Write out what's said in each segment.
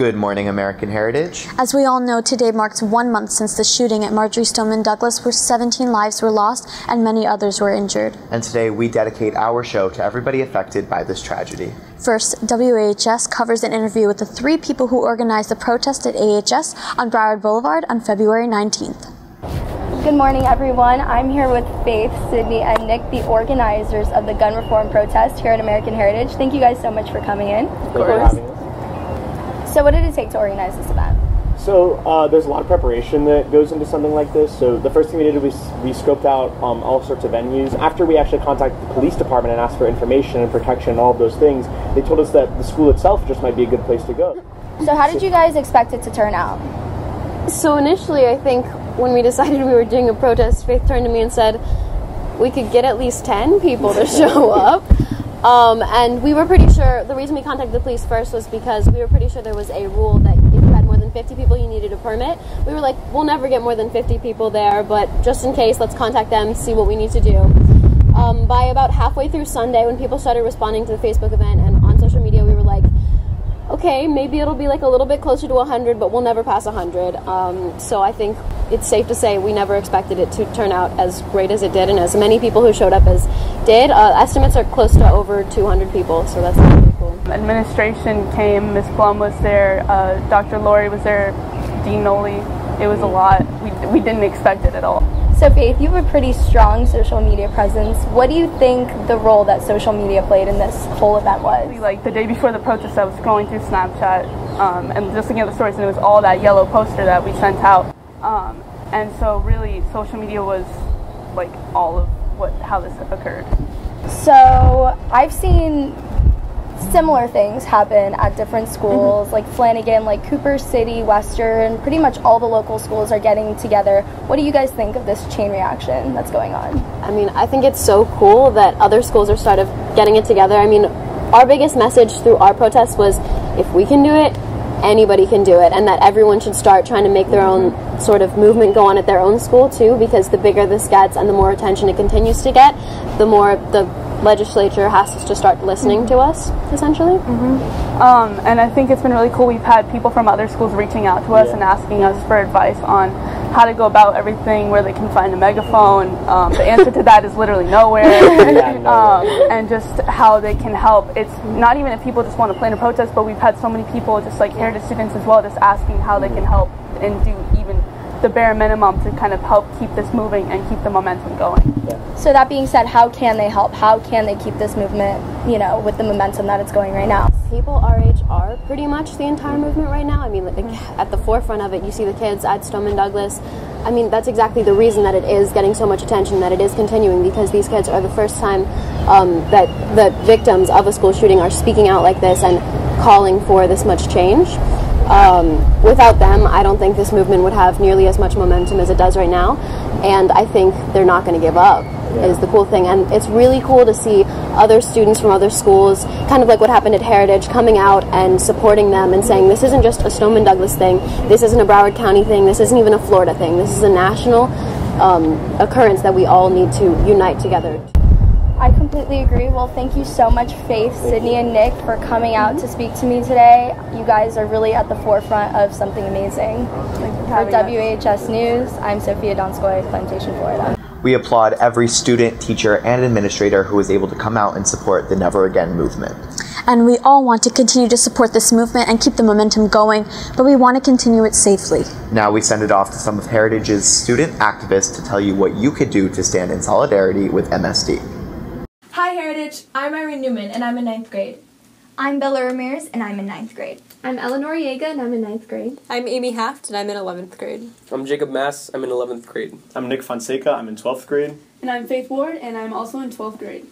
Good morning, American Heritage. As we all know, today marks 1 month since the shooting at Marjory Stoneman Douglas, where 17 lives were lost and many others were injured. And today we dedicate our show to everybody affected by this tragedy. First, WAHS covers an interview with the 3 people who organized the protest at AHS on Broward Boulevard on February 19th. Good morning, everyone. I'm here with Faith, Sydney, and Nick, the organizers of the gun reform protest here at American Heritage. Thank you guys so much for coming in. Of course. So what did it take to organize this event? So there's a lot of preparation that goes into something like this. So the first thing we did was we scoped out all sorts of venues. After we actually contacted the police department and asked for information and protection and all of those things, they told us that the school itself just might be a good place to go. So how did you guys expect it to turn out? So initially, I think when we decided we were doing a protest, Faith turned to me and said we could get at least 10 people to show up. And we were pretty sure, the reason we contacted the police first was because we were pretty sure there was a rule that if you had more than 50 people, you needed a permit. We were like, we'll never get more than 50 people there, but just in case, let's contact them, see what we need to do. By about halfway through Sunday, when people started responding to the Facebook event and on social media, we were like, okay, maybe it'll be like a little bit closer to 100, but we'll never pass 100. So I think it's safe to say we never expected it to turn out as great as it did, and as many people who showed up as did. Estimates are close to over 200 people, so that's really cool. Administration came, Ms. Plum was there, Dr. Lori was there, Dean Noli. It was a lot. We didn't expect it at all. So Faith, you have a pretty strong social media presence. What do you think the role that social media played in this whole event was? Like the day before the protest, I was scrolling through Snapchat and just looking at the stories, and it was all that yellow poster that we sent out. And so really, social media was like all of how this occurred. So I've seen similar things happen at different schools, like Flanagan, like Cooper City, Western, pretty much all the local schools are getting together. What do you guys think of this chain reaction that's going on? I mean, I think it's so cool that other schools are sort of getting it together. I mean, our biggest message through our protest was, if we can do it, anybody can do it, and that everyone should start trying to make their own sort of movement go on at their own school too, because the bigger this gets and the more attention it continues to get, the more the legislature has to start listening to us, essentially. And I think it's been really cool. We've had people from other schools reaching out to us and asking us for advice on how to go about everything, where they can find a megaphone. The answer to that is literally nowhere. And just how they can help. It's not even if people just want to plan a protest, but we've had so many people, just like Heritage students as well, just asking how they can help and do even the bare minimum to kind of help keep this moving and keep the momentum going. So that being said, how can they help? How can they keep this movement, with the momentum that it's going right now? People our age are pretty much the entire movement right now. I mean, like, at the forefront of it, you see the kids at Stoneman Douglas. I mean, that's exactly the reason that it is getting so much attention, that it is continuing, because these kids are the first time that the victims of a school shooting are speaking out like this and calling for this much change. Without them, I don't think this movement would have nearly as much momentum as it does right now, and I think they're not going to give up, is the cool thing. And it's really cool to see other students from other schools, kind of like what happened at Heritage, coming out and supporting them and saying, this isn't just a Stoneman Douglas thing, this isn't a Broward County thing, this isn't even a Florida thing, this is a national occurrence that we all need to unite together. I completely agree. Well, thank you so much, Faith, Sydney, and Nick, for coming out to speak to me today. You guys are really at the forefront of something amazing. For WAHS News, I'm Sophia Donskoy, Plantation, Florida. We applaud every student, teacher, and administrator who was able to come out and support the Never Again movement. And we all want to continue to support this movement and keep the momentum going, but we want to continue it safely. Now we send it off to some of Heritage's student activists to tell you what you could do to stand in solidarity with MSD. Hi Heritage, I'm Irene Newman and I'm in 9th grade. I'm Bella Ramirez and I'm in 9th grade. I'm Eleanor Yeaga and I'm in 9th grade. I'm Amy Haft and I'm in 11th grade. I'm Jacob Mass, I'm in 11th grade. I'm Nick Fonseca, I'm in 12th grade. And I'm Faith Ward and I'm also in 12th grade.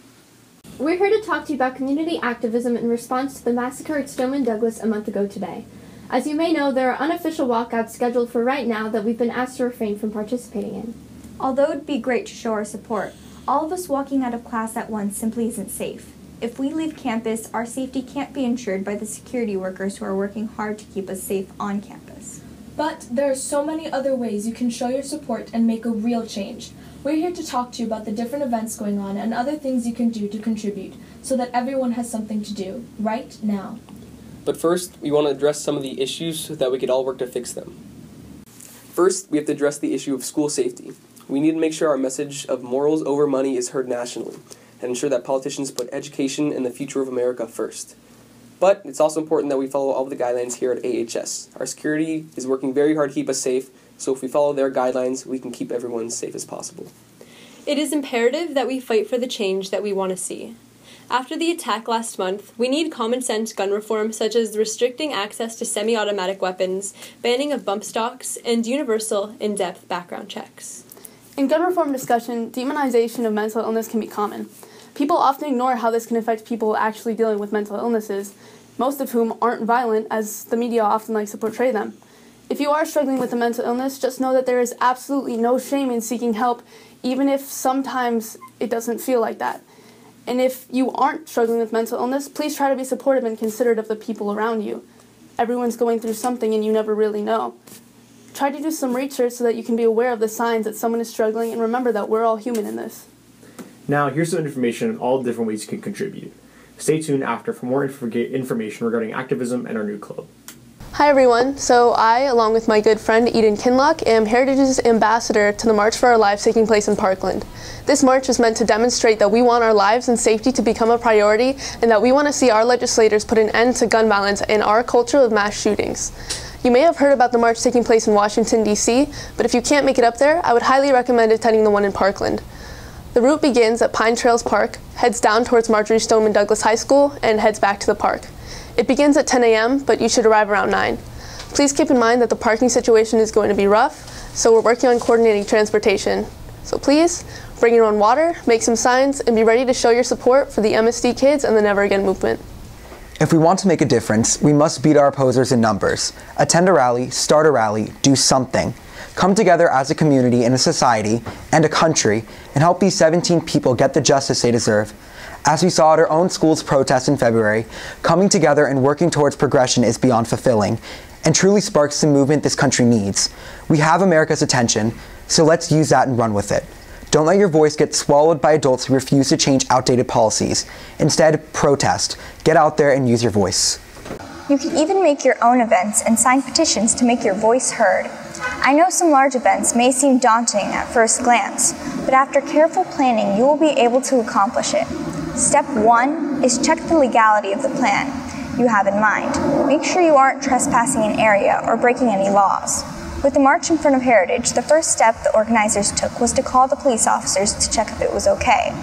We're here to talk to you about community activism in response to the massacre at Stoneman Douglas a month ago today. As you may know, there are unofficial walkouts scheduled for right now that we've been asked to refrain from participating in. Although it'd be great to show our support, all of us walking out of class at once simply isn't safe. If we leave campus, our safety can't be ensured by the security workers who are working hard to keep us safe on campus. But there are so many other ways you can show your support and make a real change. We're here to talk to you about the different events going on and other things you can do to contribute so that everyone has something to do right now. But first, we want to address some of the issues so that we could all work to fix them. First, we have to address the issue of school safety. We need to make sure our message of morals over money is heard nationally, and ensure that politicians put education and the future of America first. But it's also important that we follow all of the guidelines here at AHS. Our security is working very hard to keep us safe, so if we follow their guidelines, we can keep everyone as safe as possible. It is imperative that we fight for the change that we want to see. After the attack last month, we need common sense gun reform such as restricting access to semi-automatic weapons, banning of bump stocks, and universal, in-depth background checks. In gun reform discussion, demonization of mental illness can be common. People often ignore how this can affect people actually dealing with mental illnesses, most of whom aren't violent, as the media often likes to portray them. If you are struggling with a mental illness, just know that there is absolutely no shame in seeking help, even if sometimes it doesn't feel like that. And if you aren't struggling with mental illness, please try to be supportive and considerate of the people around you. Everyone's going through something and you never really know. Try to do some research so that you can be aware of the signs that someone is struggling, and remember that we're all human in this. Now, here's some information on all the different ways you can contribute. Stay tuned after for more information regarding activism and our new club. Hi everyone, so I, along with my good friend Eden Kinlock, am Heritage's ambassador to the March for Our Lives taking place in Parkland. This march is meant to demonstrate that we want our lives and safety to become a priority, and that we want to see our legislators put an end to gun violence and our culture of mass shootings. You may have heard about the march taking place in Washington, D.C., but if you can't make it up there, I would highly recommend attending the one in Parkland. The route begins at Pine Trails Park, heads down towards Marjory Stoneman Douglas High School, and heads back to the park. It begins at 10 a.m., but you should arrive around 9. Please keep in mind that the parking situation is going to be rough, so we're working on coordinating transportation. So please, bring your own water, make some signs, and be ready to show your support for the MSD kids and the Never Again movement. If we want to make a difference, we must beat our opposers in numbers. Attend a rally, start a rally, do something. Come together as a community and a society and a country and help these 17 people get the justice they deserve. As we saw at our own school's protest in February, coming together and working towards progression is beyond fulfilling and truly sparks the movement this country needs. We have America's attention, so let's use that and run with it. Don't let your voice get swallowed by adults who refuse to change outdated policies. Instead, protest. Get out there and use your voice. You can even make your own events and sign petitions to make your voice heard. I know some large events may seem daunting at first glance, but after careful planning, you will be able to accomplish it. Step 1 is check the legality of the plan you have in mind. Make sure you aren't trespassing an area or breaking any laws. With the march in front of Heritage, the first step the organizers took was to call the police officers to check if it was okay.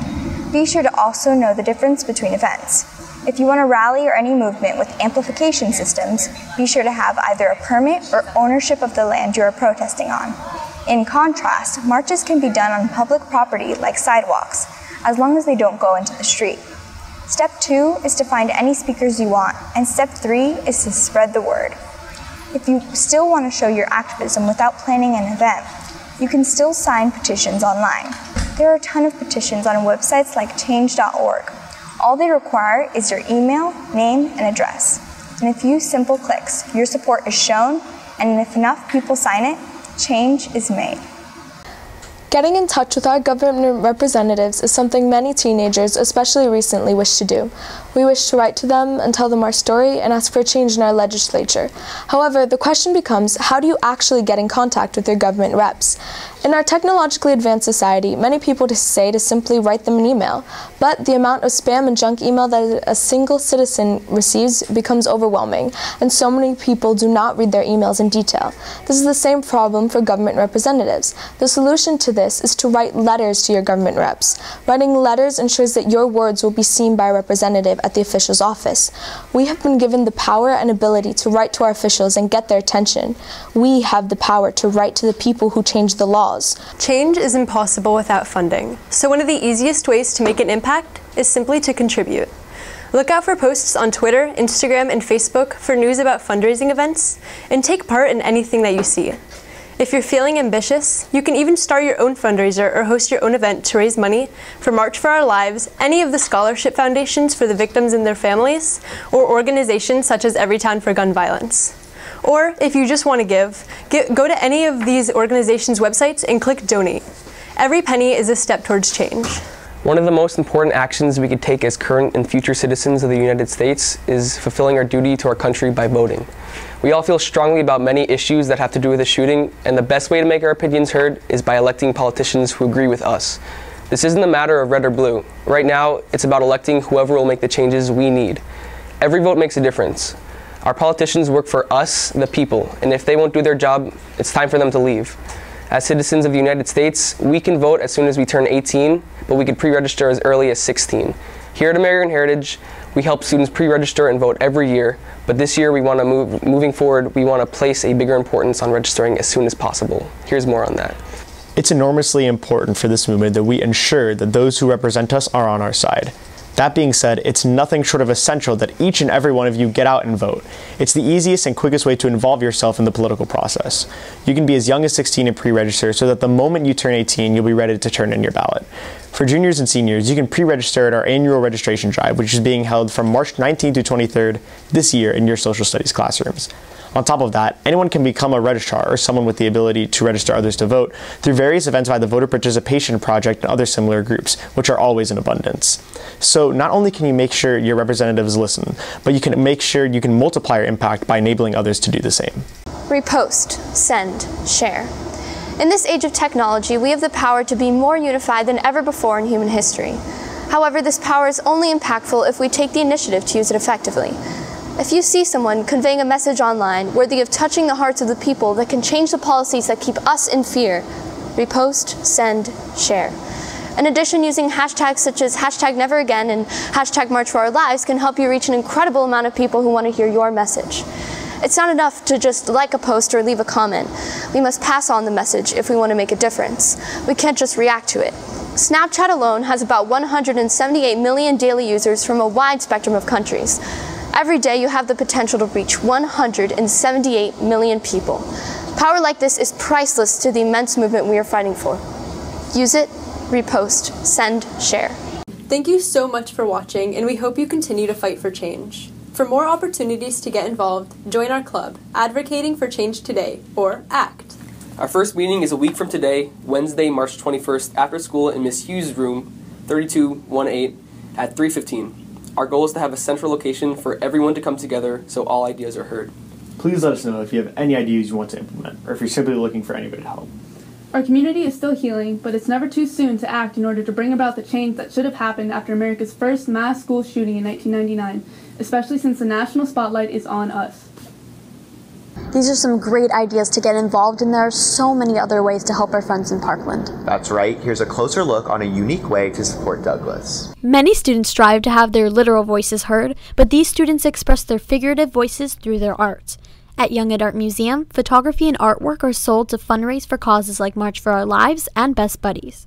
Be sure to also know the difference between events. If you want a rally or any movement with amplification systems, be sure to have either a permit or ownership of the land you are protesting on. In contrast, marches can be done on public property like sidewalks, as long as they don't go into the street. Step 2 is to find any speakers you want, and step 3 is to spread the word. If you still want to show your activism without planning an event, you can still sign petitions online. There are a ton of petitions on websites like change.org. All they require is your email, name, and address. In a few simple clicks, your support is shown, and if enough people sign it, change is made. Getting in touch with our government representatives is something many teenagers, especially recently, wish to do. We wish to write to them and tell them our story and ask for a change in our legislature. However, the question becomes, how do you actually get in contact with your government reps? In our technologically advanced society, many people say to simply write them an email, but the amount of spam and junk email that a single citizen receives becomes overwhelming, and so many people do not read their emails in detail. This is the same problem for government representatives. The solution to this is to write letters to your government reps. Writing letters ensures that your words will be seen by a representative at the official's office. We have been given the power and ability to write to our officials and get their attention. We have the power to write to the people who change the laws. Change is impossible without funding, so one of the easiest ways to make an impact is simply to contribute. Look out for posts on Twitter, Instagram, and Facebook for news about fundraising events, and take part in anything that you see. If you're feeling ambitious, you can even start your own fundraiser or host your own event to raise money for March for Our Lives, any of the scholarship foundations for the victims and their families, or organizations such as Everytown for Gun Violence. Or if you just want to go to any of these organizations' websites and click Donate. Every penny is a step towards change. One of the most important actions we could take as current and future citizens of the United States is fulfilling our duty to our country by voting. We all feel strongly about many issues that have to do with the shooting, and the best way to make our opinions heard is by electing politicians who agree with us. This isn't a matter of red or blue. Right now, it's about electing whoever will make the changes we need. Every vote makes a difference. Our politicians work for us, the people, and if they won't do their job, it's time for them to leave. As citizens of the United States, we can vote as soon as we turn 18, but we could pre-register as early as 16. Here at American Heritage, we help students pre-register and vote every year, but this year moving forward, we want to place a bigger importance on registering as soon as possible. Here's more on that. It's enormously important for this movement that we ensure that those who represent us are on our side. That being said, it's nothing short of essential that each and every one of you get out and vote. It's the easiest and quickest way to involve yourself in the political process. You can be as young as 16 and pre-register so that the moment you turn 18, you'll be ready to turn in your ballot. For juniors and seniors, you can pre-register at our annual registration drive, which is being held from March 19th to 23rd this year in your social studies classrooms. On top of that, anyone can become a registrar or someone with the ability to register others to vote through various events by the Voter Participation Project and other similar groups, which are always in abundance. So not only can you make sure your representatives listen, but you can make sure you can multiply your impact by enabling others to do the same. Repost, send, share. In this age of technology, we have the power to be more unified than ever before in human history. However, this power is only impactful if we take the initiative to use it effectively. If you see someone conveying a message online worthy of touching the hearts of the people that can change the policies that keep us in fear, repost, send, share. In addition, using hashtags such as #NeverAgain and #MarchForOurLives can help you reach an incredible amount of people who want to hear your message. It's not enough to just like a post or leave a comment. We must pass on the message if we want to make a difference. We can't just react to it. Snapchat alone has about 178 million daily users from a wide spectrum of countries. Every day you have the potential to reach 178 million people. Power like this is priceless to the immense movement we are fighting for. Use it, repost, send, share. Thank you so much for watching, and we hope you continue to fight for change. For more opportunities to get involved, join our club, Advocating for Change Today, or ACT. Our first meeting is a week from today, Wednesday, March 21st, after school in Miss Hughes' room, 3218, at 3:15. Our goal is to have a central location for everyone to come together so all ideas are heard. Please let us know if you have any ideas you want to implement, or if you're simply looking for anybody to help. Our community is still healing, but it's never too soon to act in order to bring about the change that should have happened after America's first mass school shooting in 1999, especially since the national spotlight is on us. These are some great ideas to get involved, and there are so many other ways to help our friends in Parkland. That's right. Here's a closer look on a unique way to support Douglas. Many students strive to have their literal voices heard, but these students express their figurative voices through their art. At Young at Art Museum, photography and artwork are sold to fundraise for causes like March for Our Lives and Best Buddies.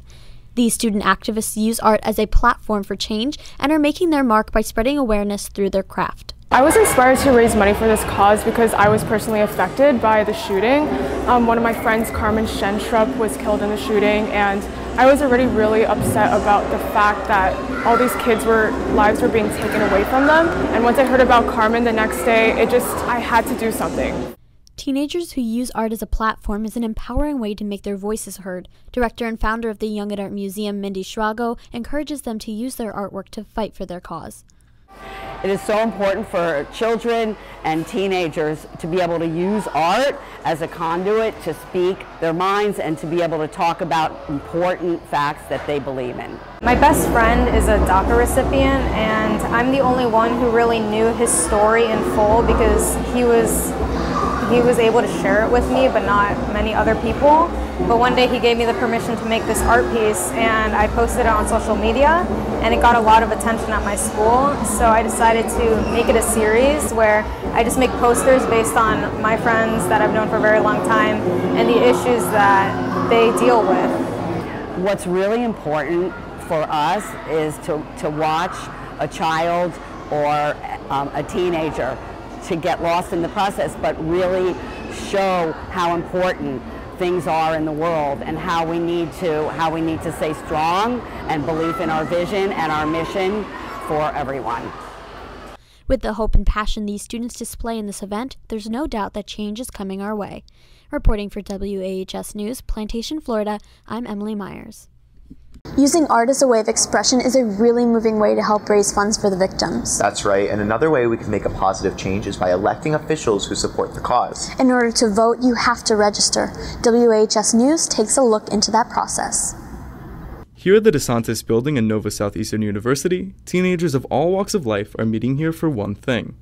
These student activists use art as a platform for change and are making their mark by spreading awareness through their craft. I was inspired to raise money for this cause because I was personally affected by the shooting. One of my friends, Carmen Schentrup, was killed in the shooting, and I was already really upset about the fact that all these kids' lives were being taken away from them. And once I heard about Carmen the next day, I had to do something. Teenagers who use art as a platform is an empowering way to make their voices heard. Director and founder of the Young at Art Museum, Mindy Schrago, encourages them to use their artwork to fight for their cause. It is so important for children and teenagers to be able to use art as a conduit to speak their minds and to be able to talk about important facts that they believe in. My best friend is a DACA recipient, and I'm the only one who really knew his story in full because he was able to share it with me, but not many other people. But one day he gave me the permission to make this art piece, and I posted it on social media, and it got a lot of attention at my school. So I decided to make it a series where I just make posters based on my friends that I've known for a very long time and the issues that they deal with. What's really important for us is to watch a child or a teenager to get lost in the process, but really show how important things are in the world and how we need to stay strong and belief in our vision and our mission for everyone. With the hope and passion these students display in this event, there's no doubt that change is coming our way. Reporting for WAHS News, Plantation, Florida, I'm Emily Myers. Using art as a way of expression is a really moving way to help raise funds for the victims. That's right, and another way we can make a positive change is by electing officials who support the cause. In order to vote, you have to register. WHS News takes a look into that process. Here at the DeSantis building in Nova Southeastern University, teenagers of all walks of life are meeting here for one thing.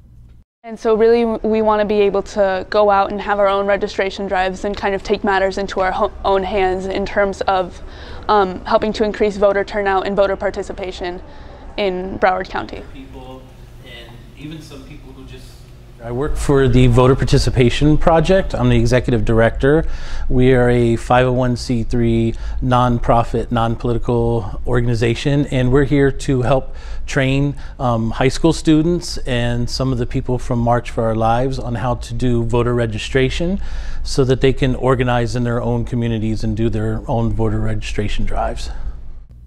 And so really we want to be able to go out and have our own registration drives and kind of take matters into our own hands in terms of helping to increase voter turnout and voter participation in Broward County. People and even some people who just... I work for the Voter Participation Project. I'm the executive director. We are a 501c3 nonprofit, non-political organization, and we're here to help train high school students and some of the people from March for Our Lives on how to do voter registration so that they can organize in their own communities and do their own voter registration drives.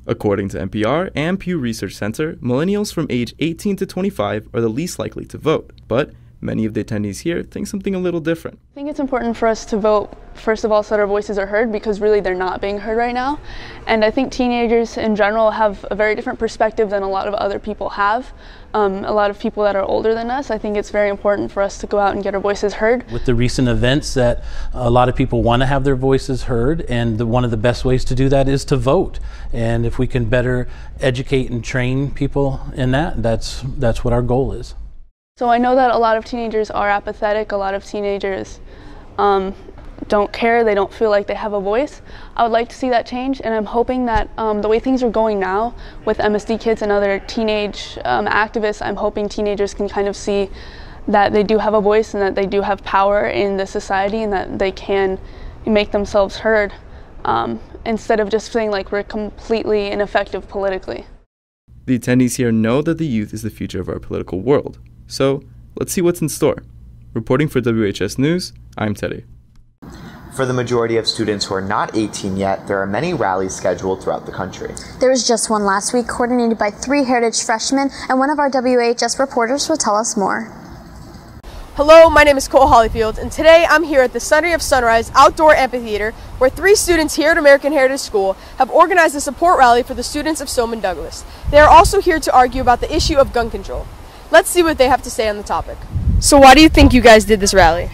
According to NPR and Pew Research Center, millennials from age 18 to 25 are the least likely to vote, but many of the attendees here think something a little different. I think it's important for us to vote, first of all, so that our voices are heard, because really they're not being heard right now. And I think teenagers in general have a very different perspective than a lot of other people have. A lot of people that are older than us, I think it's very important for us to go out and get our voices heard. With the recent events that a lot of people want to have their voices heard, and one of the best ways to do that is to vote. And if we can better educate and train people in that, that's what our goal is. So I know that a lot of teenagers are apathetic, a lot of teenagers don't care, they don't feel like they have a voice. I would like to see that change, and I'm hoping that the way things are going now with MSD kids and other teenage activists, I'm hoping teenagers can kind of see that they do have a voice and that they do have power in the society and that they can make themselves heard instead of just feeling like we're completely ineffective politically. The attendees here know that the youth is the future of our political world. So, let's see what's in store. Reporting for WHS News, I'm Teddy. For the majority of students who are not 18 yet, there are many rallies scheduled throughout the country. There was just one last week, coordinated by 3 Heritage freshmen, and one of our WHS reporters will tell us more. Hello, my name is Cole Hollyfield, and today I'm here at the Sunday of Sunrise Outdoor Amphitheater, where 3 students here at American Heritage School have organized a support rally for the students of Stoneman Douglas. They are also here to argue about the issue of gun control. Let's see what they have to say on the topic. So why do you think you guys did this rally?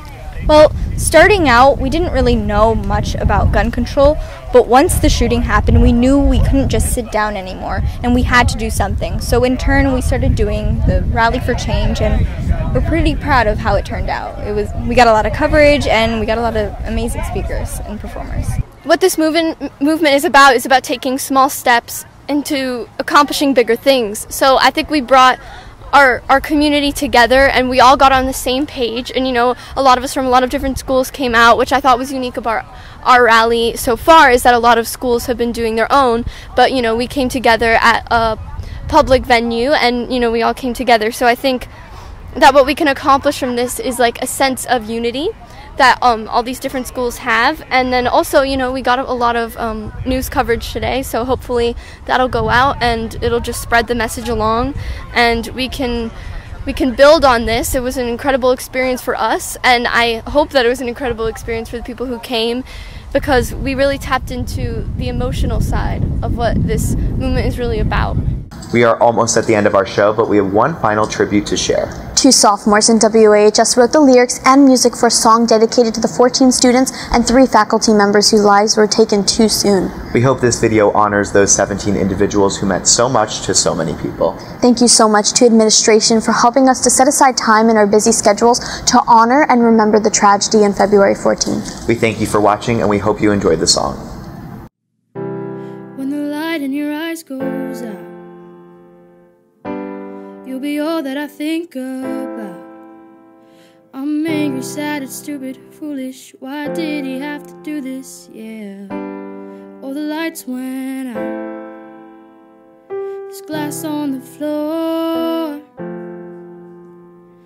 Well, starting out, we didn't really know much about gun control, but once the shooting happened, we knew we couldn't just sit down anymore, and we had to do something. So in turn, we started doing the Rally for Change, and we're pretty proud of how it turned out. We got a lot of coverage, and we got a lot of amazing speakers and performers. What this movement is about taking small steps into accomplishing bigger things. So I think we brought our community together, and we all got on the same page, and a lot of us from a lot of different schools came out, which I thought was unique about our rally so far, is that a lot of schools have been doing their own, but we came together at a public venue, and we all came together. So I think that what we can accomplish from this is like a sense of unity that all these different schools have, and then also we got a lot of news coverage today, so hopefully that'll go out and it'll just spread the message along, and we can build on this. It was an incredible experience for us, and I hope that it was an incredible experience for the people who came, because we really tapped into the emotional side of what this movement is really about. We are almost at the end of our show, but we have one final tribute to share. 2 sophomores in WAHS wrote the lyrics and music for a song dedicated to the 14 students and 3 faculty members whose lives were taken too soon. We hope this video honors those 17 individuals who meant so much to so many people. Thank you so much to administration for helping us to set aside time in our busy schedules to honor and remember the tragedy on February 14th. We thank you for watching, and we hope you enjoyed the song. When the light in your eyes goes out, you'll be all that I think about. I'm angry, sad, it's stupid, foolish. Why did he have to do this? Yeah. All the lights went out. There's glass on the floor.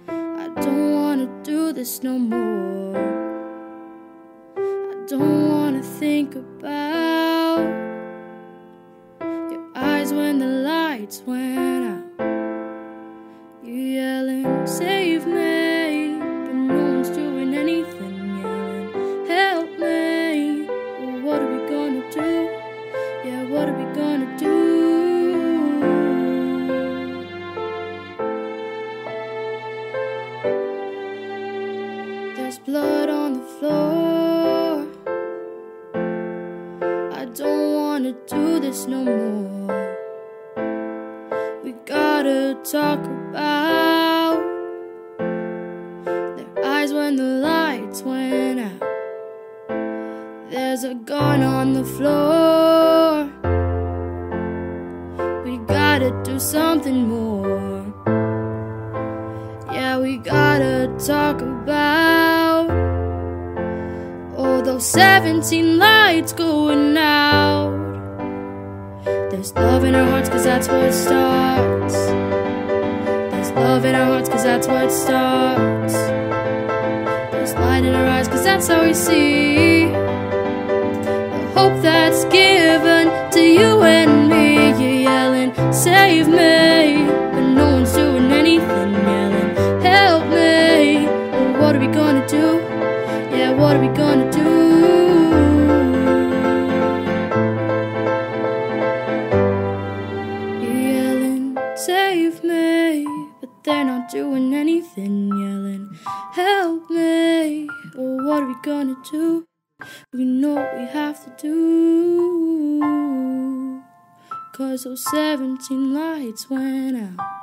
I don't wanna do this no more. I don't wanna think about your eyes when the lights went out. You yelling, save me, but no one's doing anything, yelling, help me. Well, what are we gonna do? Yeah, what are we gonna blood on the floor. I don't wanna do this no more. We gotta talk about their eyes when the lights went out. There's a gun on the floor. We gotta do something more. Yeah, we gotta talk about all those 17 lights going out. There's love in our hearts, cause that's where it starts. There's love in our hearts, cause that's where it starts. There's light in our eyes, cause that's how we see the hope that's given to you and me. You're yelling, save me, but no one's doing anything, yelling, help me. Well, what are we gonna do? Yeah, what are we gonna do? Save me, but they're not doing anything, yelling, help me. Oh, what are we gonna do? We know what we have to do, 'cause those 17 lights went out.